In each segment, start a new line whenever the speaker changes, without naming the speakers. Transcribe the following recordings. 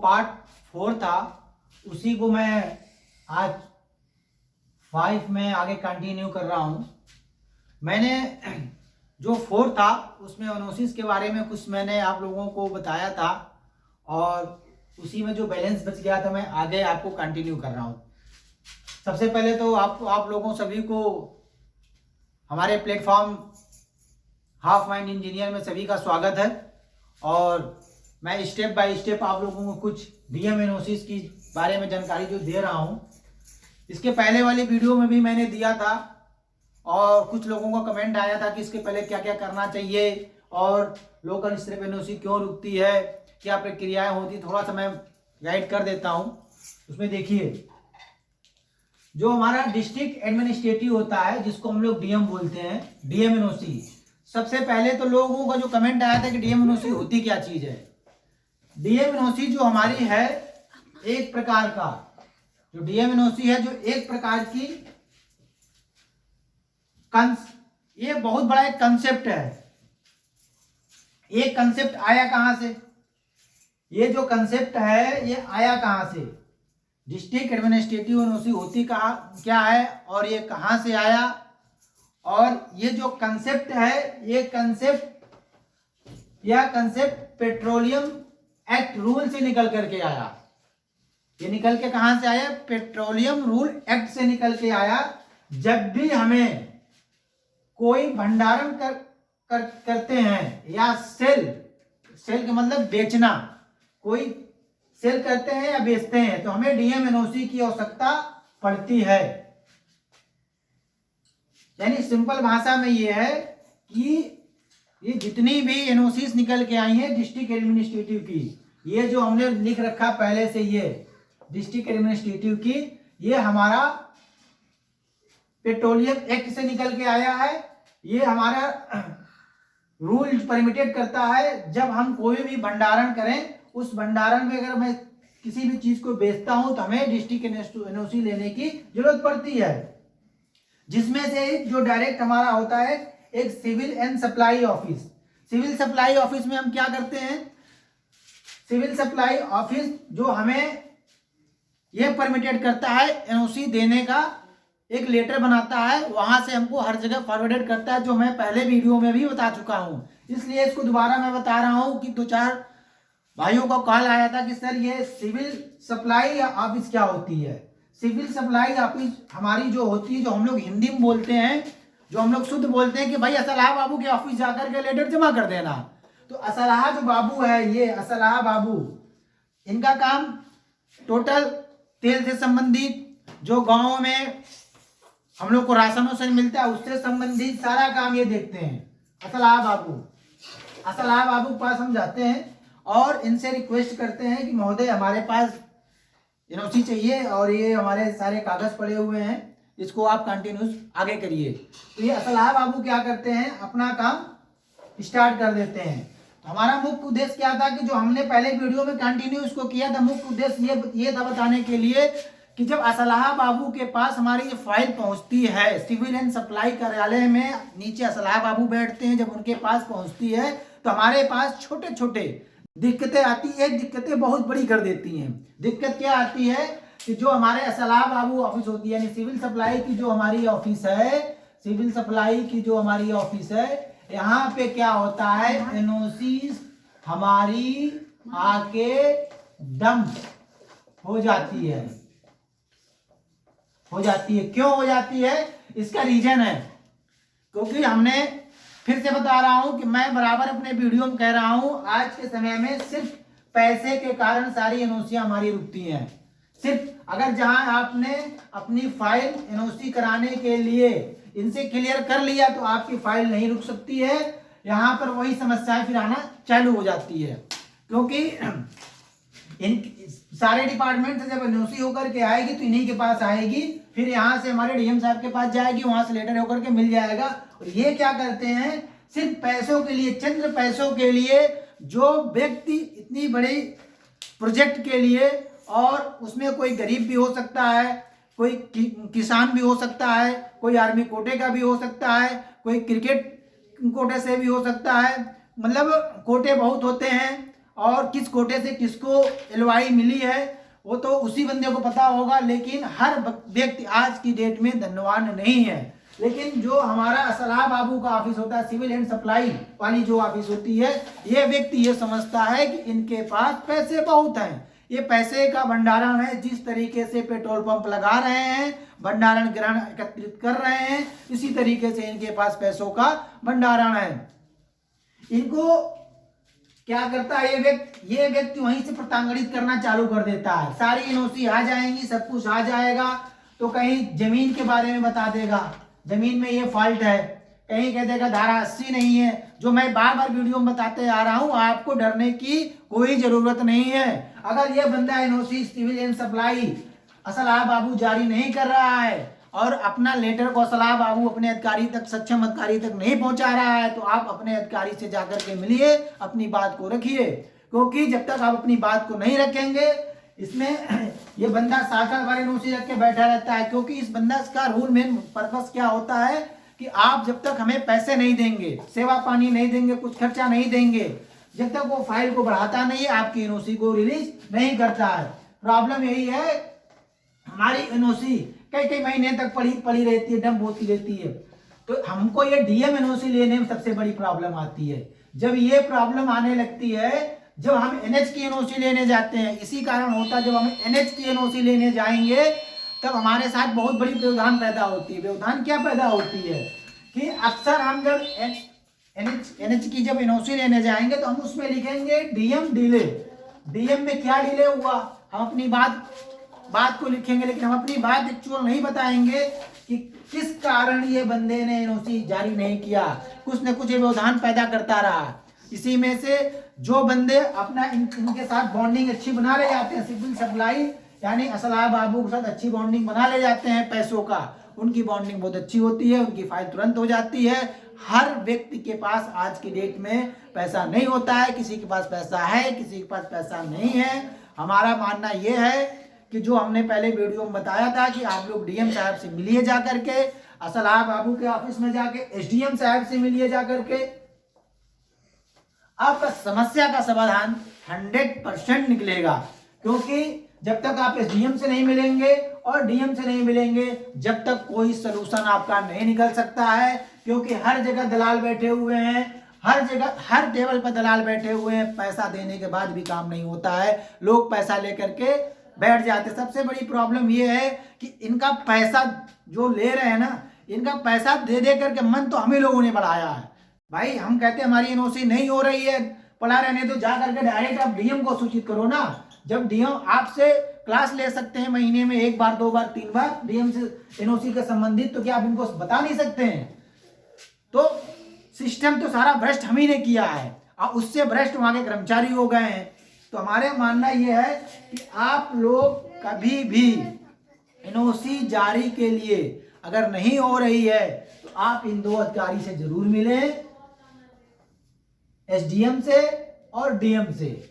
Part 4 था उसी को मैं आज 5 में आगे कंटिन्यू कर रहा हूँ। मैंने जो 4 था उसमें ओनोसिस के बारे में कुछ मैंने आप लोगों को बताया था और उसी में जो बैलेंस बच गया था मैं आगे आपको कंटिन्यू कर रहा हूँ। सबसे पहले तो आप लोगों सभी को हमारे प्लेटफॉर्म हाफ माइंड इंजीनियर में सभी का स्वागत है और मैं स्टेप बाय स्टेप आप लोगों को कुछ डीएम एनोसिस की बारे में जानकारी जो दे रहा हूँ। इसके पहले वाली वीडियो में भी मैंने दिया था और कुछ लोगों का कमेंट आया था कि इसके पहले क्या क्या करना चाहिए और लोकल स्ट्रेप एनोसिस क्यों रुकती है, क्या प्रक्रियाएं होती, थोड़ा सा मैं गाइड कर देता हूँ। उसमें देखिए, जो हमारा डिस्ट्रिक्ट एडमिनिस्ट्रेटिव होता है जिसको हम लोग डीएम बोलते हैं, डीएम एनओसी। सबसे पहले तो लोगों का जो कमेंट आया था कि डीएम एनओसी होती क्या चीज है। डीएम एनओसी जो हमारी है एक प्रकार का, जो डीएम एनओसी है जो एक प्रकार की ये बहुत बड़ा एक कंसेप्ट है। ये कंसेप्ट आया कहां से, ये जो कंसेप्ट है ये आया कहां से, डिस्ट्रिक्ट एडमिनिस्ट्रेटिव एनओसी होती क्या है और ये कहां से आया। और ये जो कंसेप्ट है ये कंसेप्ट पेट्रोलियम एक्ट रूल से निकल करके आया। ये निकल के कहां से आया, पेट्रोलियम रूल एक्ट से निकल के आया। जब भी हमें कोई भंडारण करते हैं या सेल का मतलब बेचना, कोई सेल करते हैं या बेचते हैं तो हमें डीएम एनओसी की आवश्यकता पड़ती है। यानी सिंपल भाषा में ये है कि ये जितनी भी एनओसीस निकल के आई हैं डिस्ट्रिक्ट एडमिनिस्ट्रेटिव की, ये जो हमने लिख रखा पहले से, ये डिस्ट्रिक्ट एडमिनिस्ट्रेटिव की, ये हमारा पेट्रोलियम एक्ट से निकल के आया है। ये हमारा रूल परमिटेड करता है जब हम कोई भी भंडारण करें, उस भंडारण में अगर मैं किसी भी चीज को बेचता हूं तो हमें डिस्ट्रिक्ट एनओसी लेने की जरूरत पड़ती है। जिसमें से जो डायरेक्ट हमारा होता है एक civil and supply office. Civil supply office में हम क्या करते हैं, सिविल सप्लाई ऑफिस जो हमें यह परमिटेड करता है एनओसी देने का, एक लेटर बनाता है, वहां से हमको हर जगह फॉरवर्डेड करता है, जो मैं पहले वीडियो में भी बता चुका हूं। इसलिए इसको दोबारा मैं बता रहा हूं कि 2-4 भाइयों का कॉल आया था कि सर ये सिविल सप्लाई ऑफिस क्या होती है। सिविल सप्लाई ऑफिस हमारी जो होती है, जो हम लोग हिंदी में बोलते हैं, जो हम लोग शुद्ध बोलते हैं कि भाई असलाहा बाबू के ऑफिस जाकर के लेटर जमा कर देना। तो असलाहा जो बाबू है, ये असलाहा बाबू, इनका काम टोटल तेल से संबंधित, जो गाँव में हम लोग को राशन वाशन मिलता है उससे संबंधित सारा काम ये देखते हैं। असलाहा बाबू पास हम जाते हैं और इनसे रिक्वेस्ट करते हैं कि महोदय हमारे पास एनओसी चाहिए और ये हमारे सारे कागज पड़े हुए हैं, इसको आप कंटिन्यूस आगे करिए। तो ये असलाहा बाबू क्या करते हैं, अपना काम स्टार्ट कर देते हैं। हमारा मुख्य उद्देश्य क्या था कि जो हमने पहले वीडियो में कंटिन्यू इसको किया था, मुख्य उद्देश्य ये था बताने के लिए कि जब असलाहा बाबू के पास हमारी ये फाइल पहुंचती है सिविल एंड सप्लाई कार्यालय में, नीचे असलाहा बाबू बैठते हैं, जब उनके पास पहुंचती है तो हमारे पास छोटे छोटे दिक्कतें आती है, दिक्कतें बहुत बड़ी कर देती हैं। दिक्कत क्या आती है कि जो हमारे असलाहा बाबू ऑफिस होती है, यानी सिविल सप्लाई की जो हमारी ऑफिस है, सिविल सप्लाई की जो हमारी ऑफिस है, यहाँ पे क्या होता है, एनओसी हमारी आके डंप हो जाती है। क्यों हो जाती है, इसका रीजन है क्योंकि हमने, फिर से बता रहा हूं कि मैं बराबर अपने वीडियो में कह रहा हूं, आज के समय में सिर्फ पैसे के कारण सारी एनओसियां हमारी रुकती हैं। सिर्फ अगर जहां आपने अपनी फाइल एनओसी कराने के लिए इनसे क्लियर कर लिया तो आपकी फाइल नहीं रुक सकती है। यहां पर वही समस्याएं फिर आना चालू हो जाती है, क्योंकि इन सारे डिपार्टमेंट से जब एनओसी होकर के आएगी तो इन्हीं के पास आएगी, फिर यहाँ से हमारे डीएम साहब के पास जाएगी, वहां से लेटर होकर के मिल जाएगा। और ये क्या करते हैं, सिर्फ पैसों के लिए, चंद्र पैसों के लिए, जो व्यक्ति इतनी बड़ी प्रोजेक्ट के लिए, और उसमें कोई गरीब भी हो सकता है, कोई किसान भी हो सकता है, कोई आर्मी कोटे का भी हो सकता है, कोई क्रिकेट कोटे से भी हो सकता है, मतलब कोटे बहुत होते हैं और किस कोटे से किसको एलवाई मिली है वो तो उसी बंदे को पता होगा, लेकिन हर व्यक्ति आज की डेट में धनवान नहीं है। लेकिन जो हमारा असलाह बाबू का ऑफिस होता है, सिविल एंड सप्लाई वाली जो ऑफिस होती है, ये व्यक्ति ये समझता है कि इनके पास पैसे बहुत हैं, ये पैसे का भंडारण है। जिस तरीके से पेट्रोल पंप लगा रहे हैं, भंडारण ग्रहण एकत्रित कर रहे हैं, इसी तरीके से इनके पास पैसों का भंडारण है। इनको क्या करता है ये व्यक्ति वहीं से प्रताड़ित करना चालू कर देता है। सारी एनओसी आ जाएंगी, सब कुछ आ जाएगा, तो कहीं जमीन के बारे में बता देगा, जमीन में ये फॉल्ट है, कहीं कह देगा धारा 80 नहीं है। जो मैं बार बार वीडियो में बताते आ रहा हूं, आपको डरने की कोई जरूरत नहीं है। अगर ये बंदा एनओसी सिविल एंड सप्लाई असलाह बाबू जारी नहीं कर रहा है और अपना लेटर को असलाह बाबू अपने अधिकारी तक, सक्षम अधिकारी तक नहीं पहुंचा रहा है, तो आप अपने अधिकारी से जाकर के मिलिए, अपनी बात को रखिए। क्योंकि जब तक आप अपनी बात को नहीं रखेंगे, इसमें ये बंदा साल भर एनओसी रख के बैठा रहता है। क्योंकि इस बंदा का रूल मेन पर्पस क्या होता है कि आप जब तक हमें पैसे नहीं देंगे, सेवा पानी नहीं देंगे, कुछ खर्चा नहीं देंगे, जब तक वो फाइल को बढ़ाता नहीं है, आपकी एनओसी को रिलीज नहीं करता है। प्रॉब्लम यही है, हमारी एनओसी कई महीने तक पड़ी रहती है, डंप होती रहती है। तो हमको ये डीएम एनओसी लेने में सबसे बड़ी प्रॉब्लम आती है। जब ये प्रॉब्लम आने लगती है, जब हम एनएच की एनओसी लेने जाते हैं, इसी कारण होता है जब हम एनएच की एनओसी लेने जाएंगे तब हमारे साथ बहुत बड़ी व्यवधान पैदा होती है। व्यवधान क्या पैदा होती है कि अक्सर हम जब एनएच की जब एनओसी लेने जाएंगे तो हम उसमें लिखेंगे डीएम डिले। डीएम में क्या डिले हुआ, हम अपनी बात को लिखेंगे, लेकिन हम अपनी बात एक्चुअल नहीं बताएंगे कि किस कारण ये बंदे ने एनओसी जारी नहीं किया। कुछ न कुछ व्यवधान पैदा करता रहा। इसी में से जो बंदे अपना इनके साथ बॉन्डिंग अच्छी बना ले जाते हैं, सिविल सप्लाई यानी असलाह बाबू के साथ अच्छी बॉन्डिंग बना ले जाते हैं पैसों का, उनकी बॉन्डिंग बहुत अच्छी होती है, उनकी फाइल तुरंत हो जाती है। हर व्यक्ति के पास आज की डेट में पैसा नहीं होता है, किसी के पास पैसा है, किसी के पास पैसा नहीं है। हमारा मानना यह है कि जो हमने पहले वीडियो में बताया था कि आप लोग डीएम साहब से मिलिए जा करके, असलाह बाबू के ऑफिस में जाके एसडीएम साहब से मिलिए जा करके, आपका समस्या का समाधान 100% निकलेगा। क्योंकि जब तक आप एसडीएम से नहीं मिलेंगे और डीएम से नहीं मिलेंगे, जब तक कोई सलूशन आपका नहीं निकल सकता है। क्योंकि हर जगह दलाल बैठे हुए हैं, हर जगह हर टेबल पर दलाल बैठे हुए हैं, पैसा देने के बाद भी काम नहीं होता है, लोग पैसा लेकर के बैठ जाते। सबसे बड़ी प्रॉब्लम ये है कि इनका पैसा जो ले रहे हैं ना, इनका पैसा दे दे करके मन तो हम ही लोगों ने बढ़ाया है। भाई हम कहते हैं हमारी एनओसी नहीं हो रही है, पढ़ा रहने तो जा करके डायरेक्ट आप डीएम को सूचित करो ना। जब डीएम आपसे क्लास ले सकते हैं महीने में 1 बार 2 बार 3 बार डीएम से एनओसी के संबंधित, तो क्या आप इनको बता नहीं सकते हैं? तो सिस्टम तो सारा भ्रष्ट हम ही ने किया है और उससे भ्रष्ट वहां के कर्मचारी हो गए हैं। तो हमारे मानना यह है कि आप लोग कभी भी एनओसी जारी के लिए अगर नहीं हो रही है तो आप इन 2 अधिकारी से जरूर मिलें, एसडीएम से और डीएम से।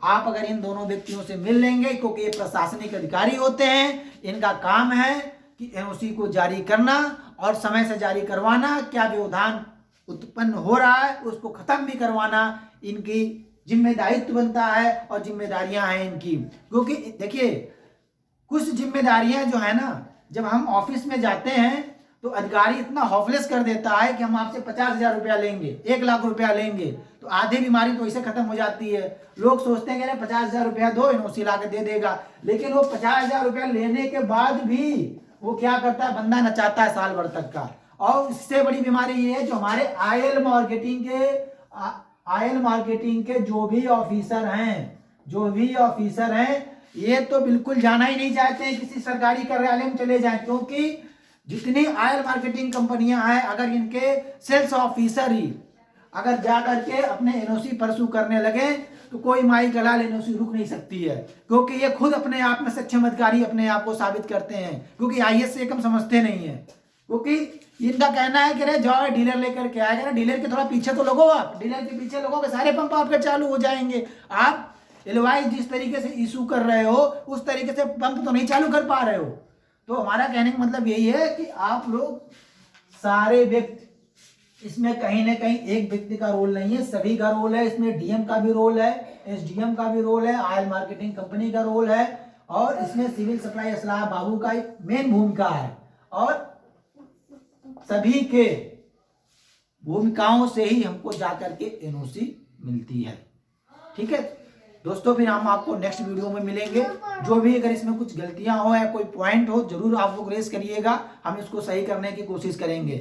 आप अगर इन दोनों व्यक्तियों से मिल लेंगे, क्योंकि ये प्रशासनिक अधिकारी होते हैं, इनका काम है कि एनओसी को जारी करना और समय से जारी करवाना, क्या व्यवधान उत्पन्न हो रहा है उसको खत्म भी करवाना इनकी जिम्मेदारित्व बनता है और जिम्मेदारियां हैं इनकी। क्योंकि देखिए कुछ जिम्मेदारियां जो है ना, जब हम ऑफिस में जाते हैं तो अधिकारी इतना हॉफलेस कर देता है कि हम आपसे 50,000 रुपया लेंगे, 1 लाख रुपया लेंगे, तो आधी बीमारी तो इसे खत्म हो जाती है। लोग सोचते हैं कि 50,000 रुपया दो, एनओसी ला के दे देगा, लेकिन वो 50,000 रुपया लेने के बाद भी वो क्या करता है, बंदा नचाता है साल भर तक का। और इससे बड़ी बीमारी ये है, जो हमारे आयल मार्केटिंग के जो भी ऑफिसर हैं, ये तो बिल्कुल जाना ही नहीं चाहते हैं किसी सरकारी कार्यालय में चले जाएं। क्योंकि जितनी ऑयल मार्केटिंग कंपनियां हैं, अगर इनके सेल्स ऑफिसर ही अगर जा करके अपने एनओसी परसू करने लगे तो कोई माई गलाल एनओसी रुक नहीं सकती है। क्योंकि ये खुद अपने आप में सक्षम अधिकारी अपने आप को साबित करते हैं, क्योंकि आईएएस से कम समझते नहीं है। क्योंकि इनका कहना है कि रे जाओ डीलर लेकर के आएगा, डीलर के थोड़ा पीछे तो लगो, आप डीलर के पीछे लगोगे सारे पंप आपके चालू हो जाएंगे। आप एलवाई जिस तरीके से इशू कर रहे हो उस तरीके से पंप तो नहीं चालू कर पा रहे हो। तो हमारा कहने का मतलब यही है कि आप लोग सारे व्यक्ति इसमें कहीं ना कहीं एक व्यक्ति का रोल नहीं है, सभी का रोल है। इसमें डीएम का भी रोल है, एसडीएम का भी रोल है, ऑयल मार्केटिंग कंपनी का रोल है, और इसमें सिविल सप्लाई असलाह बाबू का मेन भूमिका है। और सभी के भूमिकाओं से ही हमको जाकर के एनओसी मिलती है। ठीक है दोस्तों, फिर हम आपको नेक्स्ट वीडियो में मिलेंगे। जो भी अगर इसमें कुछ गलतियां हो या कोई पॉइंट हो, जरूर आप लोग रेस करिएगा, हम इसको सही करने की कोशिश करेंगे।